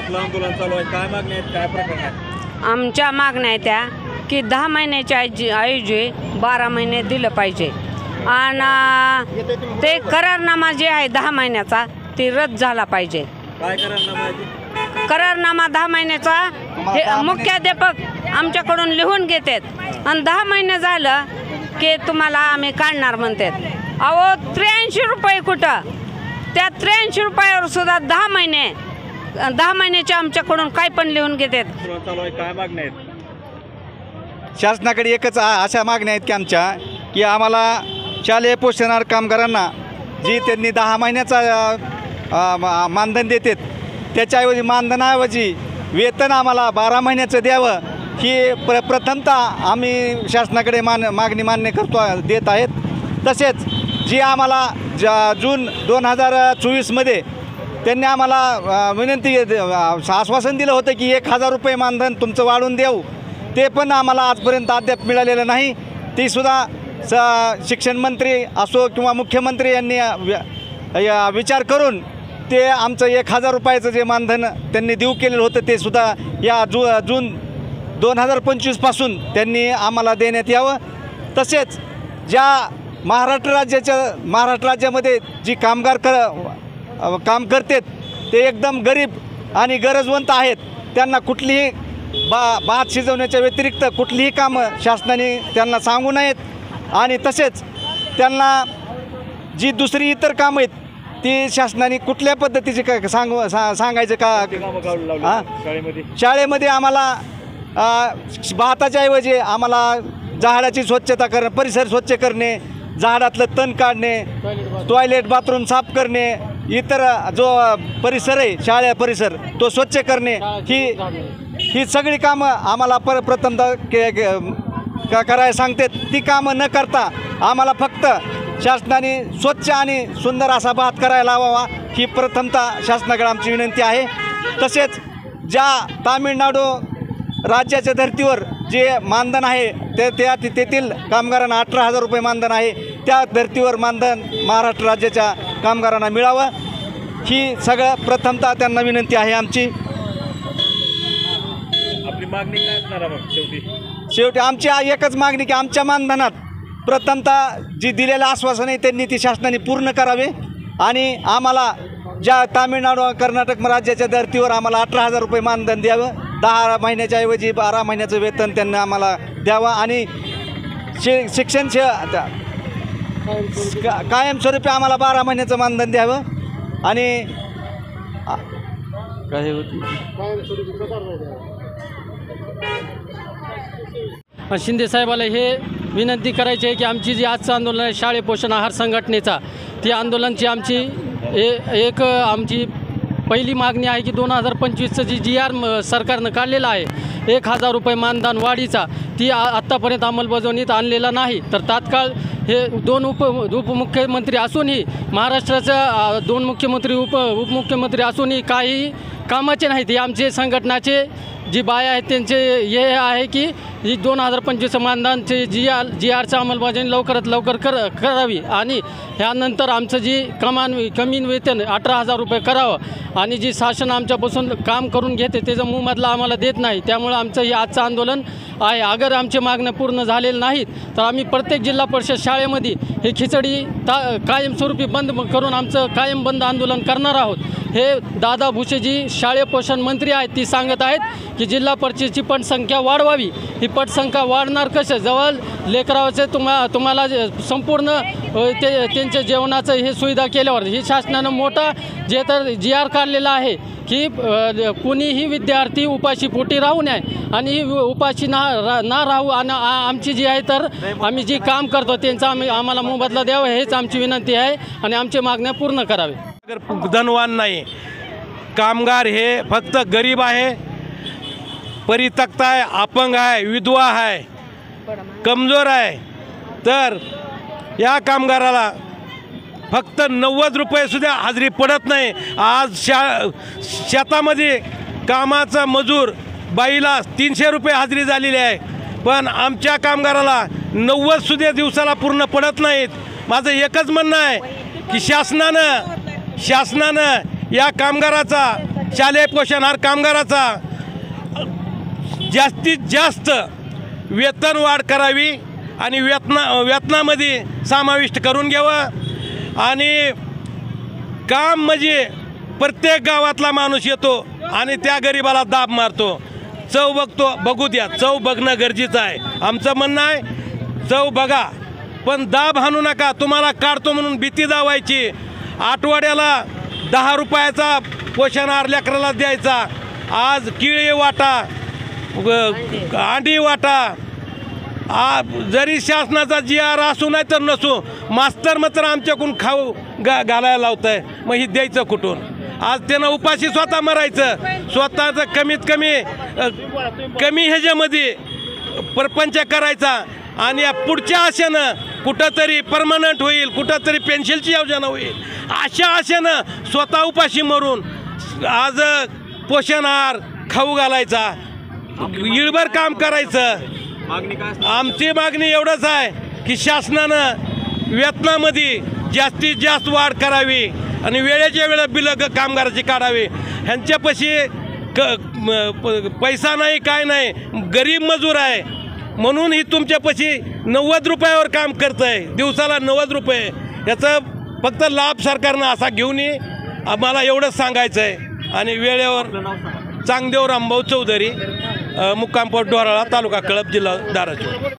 आपलं आंदोलन चालू आहे, काय मागण्या आहेत, काय प्रकरण आहे? आमच्या मागण्या आहेत त्या की 10 महिन्याच्या ऐवजी 12 महिने दिलं पाहिजे आणि ते करारनामा जे आहे 10 महिन्याचा ते रद्द झाला पाहिजे। काय करारनामा आहे? करारनामा 10 महिन्याचा हे मुख्याध्यापक आमच्याकडून लिहून घेतात आणि 10 महिने झालं की तुम्हाला आम्ही काढणार म्हणतात। अहो 83 रुपये कुठं, त्या 83 रुपयावर सुद्धा 10 महिन्याचे आमच्याकडून काय पण लिहून घेतात। चालू आहे, काय मागण्या आहेत? शासनाकडे एकच अशा मागण्या आहेत की आमच्या की आम्हाला शालेय पोषणाहार कामगारांना जी त्यांनी 10 महिन्याचा मानधन देतात त्याच्याऐवजी मानधनाऐवजी वेतन आम्हाला 12 महिन्याचं द्यावं ही प्रथमतः आम्ही शासनाकडे मागणी मान्य देत आहेत। तसेच जी आम्हाला जून 2024मध्ये त्यांनी आम्हाला विनंती आश्वासन दिलं होतं की 1000 रुपये मानधन तुमचं वाढवून देऊ, ते पण आम्हाला आजपर्यंत अद्याप मिळालेलं नाही। तीसुद्धा शिक्षण मंत्री असो किंवा मुख्यमंत्री यांनी विचार करून ते आमचं 1000 रुपयाचं जे मानधन त्यांनी देऊ केलेलं होतं ते सुद्धा या जून 2025पासून त्यांनी आम्हाला देण्यात यावं। तसेच ज्या महाराष्ट्र राज्यामध्ये जी कामगार काम करतात ते एकदम गरीब आणि गरजवंत आहेत, त्यांना कुठलीही भात शिजवण्याच्या व्यतिरिक्त कुठलीही कामं शासनाने त्यांना सांगू नयेत आणि तसेच त्यांना जी दुसरी इतर कामं आहेत ती शासनाने कुठल्या पद्धतीची सांगायचं का? शाळेमध्ये आम्हाला भाताच्या ऐवजी आम्हाला झाडाची स्वच्छता करणे, परिसर स्वच्छ करणे, झाडातलं तण काढणे, टॉयलेट बाथरूम साफ करणे, इतर जो परिसर आहे शाळा परिसर तो स्वच्छ करणे, ही सगळी कामं आम्हाला प्रथमतः करायला सांगतात। ती कामं न करता आम्हाला फक्त शासनाने स्वच्छ आणि सुंदर असा भात करायला लावावा ही प्रथमतः शासनाकडे आमची विनंती आहे। तसेच ज्या तामिळनाडू राज्याच्या धर्तीवर जे मानधन आहे तेथील कामगारांना 18,000 रुपये मानधन आहे, त्या धर्तीवर मानधन महाराष्ट्र राज्याच्या कामगारांना मिळावं ही सगळं प्रथमतः त्यांना विनंती आहे आमची। आपली मागणी काय असणार मग शेवटी आमची एकच मागणी की आमच्या मानधनात प्रथमतः जी दिलेलं आश्वासन आहे त्यांनी ती शासनाने पूर्ण करावे आणि आम्हाला ज्या तामिळनाडू कर्नाटक राज्याच्या धर्तीवर आम्हाला 18,000 रुपये मानधन द्यावं, 10 महिन्याच्या ऐवजी 12 महिन्याचं वेतन त्यांना आम्हाला द्यावं आणि शिक्षण कायमस्वरूपी आम्हाला 12 महिन्याचं मानधन द्यावं आणि काय शिंदे साहेबाला हे विनंती करायची आहे की आमची जी आजचं आंदोलन आहे शालेय पोषण आहार संघटनेचा, ती आंदोलनची आमची एक आमची पहिली मागणी आहे की 2025चं जी GR सरकारनं काढलेलं आहे 1000 रुपये मानधन वाढीचा, ती आत्तापर्यंत अंमलबजावणीत आणलेला नाही। तर तात्काळ हे 2 उपमुख्यमंत्री असूनही महाराष्ट्राचा 2 मुख्यमंत्री उपमुख्यमंत्री असूनही काही कामाचे नाहीत। हे आमचे संघटनाचे जी बाय आहेत त्यांचे हे आहे की जी 2025 मानधनचे GRचं अंमलबजावणी लवकरात लवकर करावी आणि ह्यानंतर आमचं जी कमी वेतन 18,000 रुपये करावं आणि जी शासन आमच्यापासून काम करून घेते त्याचा मोबदला आम्हाला देत नाही। त्यामुळे आमचं हे आजचं आंदोलन आहे। अगर आमचे मागण्या पूर्ण झालेल्या नाहीत तर आम्ही प्रत्येक जिल्हा परिषद शाळेमध्ये हे खिचडी कायमस्वरूपी बंद करून आमचं कायम बंद आंदोलन करणार आहोत। हे दादा भुसे जी शालेय पोषण मंत्री आहेत ती सांगत आहेत की जिल्हा परिषदेची पटसंख्या वाढवावी। ही पटसंख्या वाढणार कसं, जवळ लेकराचे तुम्हाला संपूर्ण त्यांच्या जेवणाचं हे सुविधा केल्यावर ही शासनानं मोठा जे तर GR काढलेला आहे की कुणीही विद्यार्थी उपाशीपोटी राहू नये आणि उपाशी ना राहू आणि आमची जी आहे तर आम्ही जी काम करतो त्यांचा आम्हाला मोबदला द्यावा हेच आमची विनंती आहे आणि आमच्या मागण्या पूर्ण करावे। धनवान नाही, कामगार हे फक्त गरीब आहे, परित्यक्त आहे, अपंग आहे, विधवा आहे, कमजोर आहे, तर या कामगाराला फक्त 90 रुपये सुद्धा हाजरी पडत नाही। आज शेतामध्ये कामाचा मजूर बाईला 300 रुपये हाजरी झालेली आहे, पण आमच्या कामगाराला 90 सुद्धा दिवसाला पूर्ण पडत नाहीत। माझं एकच म्हणणं आहे की शासनानं या कामगाराचा शालेय पोषण आहार कामगाराचा जास्तीत जास्त वेतन वाढ करावी आणि वेतनामध्ये समाविष्ट करून घ्यावं। आणि काम म्हणजे प्रत्येक गावातला माणूस येतो आणि त्या गरिबाला दाब मारतो, चव बघू द्या, चव बघणं गरजेचं आहे। आमचं म्हणणं आहे चव बघा पण दाब हाणू नका। तुम्हाला काढतो म्हणून भीती दावायची, आठवड्याला 10 रुपयाचा पोषण आहार लेकराला द्यायचा, आज केळी वाटा, अंडी वाटा, जरी शासनाचा GR असू नाही तर नसू, मास्तर मात्र आमच्याकडून खाऊ घालायला लावत आहे, मग ही द्यायचं कुठून? आज त्यानं उपाशी स्वतः मरायचं, स्वतःचं कमी ह्याच्यामध्ये परपंच करायचा आणि या पुढच्या आशेनं कुठंतरी परमनंट होईल, कुठंतरी पेन्शनची योजना होईल, अशा आशेनं स्वतः उपाशी मरून आज पोषण आहार खाऊ घालायचा, इळभर काम करायचं। आमची मागणी एवढंच आहे की शासनानं वेतनामध्ये जास्तीत जास्त वाढ करावी आणि वेळेच्या वेळेला बिलं कामगाराची काढावी। ह्यांच्यापाशी पैसा नाही, काय नाही, गरीब मजूर आहे म्हणून ही तुमच्यापाशी 90 रुपयावर काम करत आहे, दिवसाला 90 रुपये। याचा फक्त लाभ सरकारनं असा घेऊन ये, आम्हाला एवढंच सांगायचं आहे। आणि वेळेवर चांगदेव रामभाऊ चौधरी, मुक्काम पोस्ट डोराळा, तालुका कळंब, जिल्हा धाराशिव।